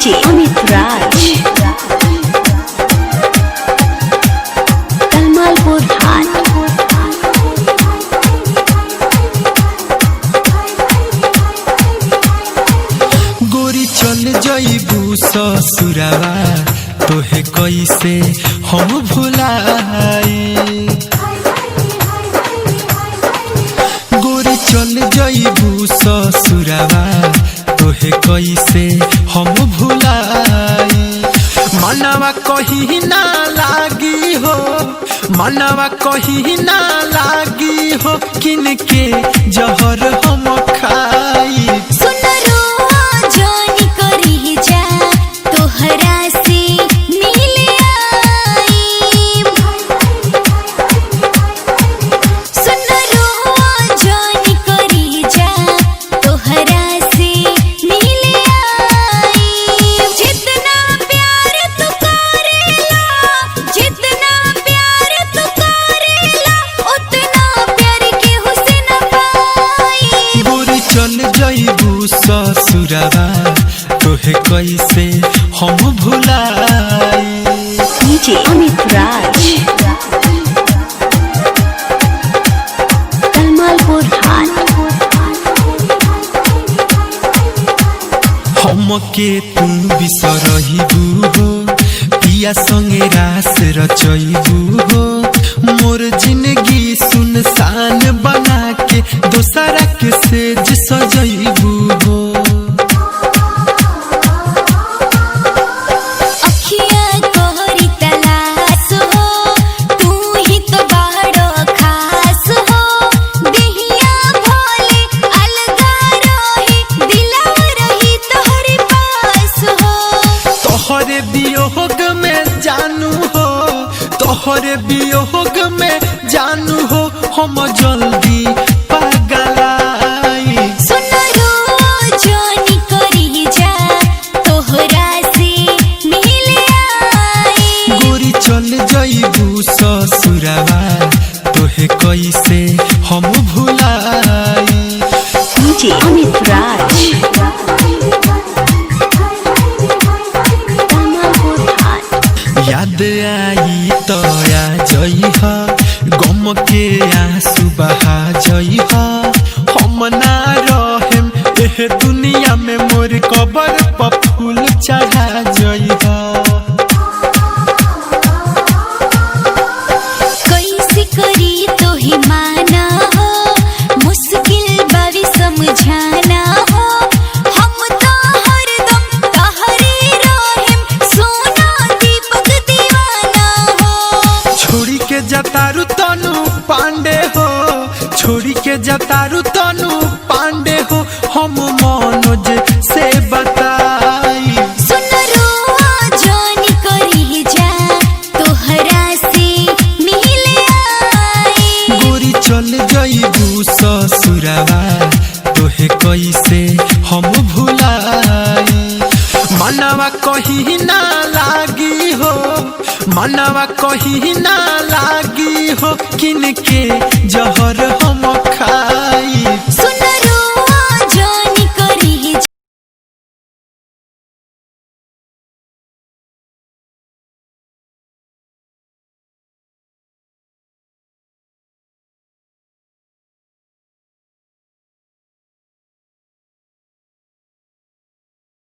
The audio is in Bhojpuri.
DJ Amit Raj, Kamalpur Hat. गोरी चल जइबू ससुरावा तोहे कैसे हम भुलाई। गोरी चल जइबू ससुरावा तोहे कैसे हम भुलाई। मनवा कहीं ना लागी हो, मनवा कहीं ना लागी हो, किनके जहर हम खाई। ससुरावा तोहे कैसे हम भुलाई। DJ Amit Raj, Kamalpur Hat. हमके तू बिसरहिबू हो, पिया संगे रास रचइबू हो। मोर जिंदगी सुनसान बना के दोसरा के सेज सजइबू हो। तोहरे वियोग में जानू हो, तोहरे वियोग में जानू हो, हम जल्दी पागलाई। गोरी चल जइबू ससुरावा तोहे कैसे हम भुलाई। DJ Amit Raj, याद आई तो आ जइह, गम के आंसू बहा जइह। हम ना रहेम एह दुनिया में, मोर कबर पर फूल चढ़ा जइह। कैसे करी तो ही माना हो, मुश्किल बारी समझाना हो। हम तो हरदम तहरे रहेम, सोना दीपक दीवाना हो। छोड़ी के जतारू तनु पांडे हो, छोड़ी के जतारू तनु पांडे हो, हम मनोज से बताई। जानी करी जा तोहरा से मिले आई। गोरी चल जइबू ससुरावा तोहे कैसे हम भुलाई। मनवा कहीं ना लागी हो, मनवा कहीं ना लागी हो, किनके जहर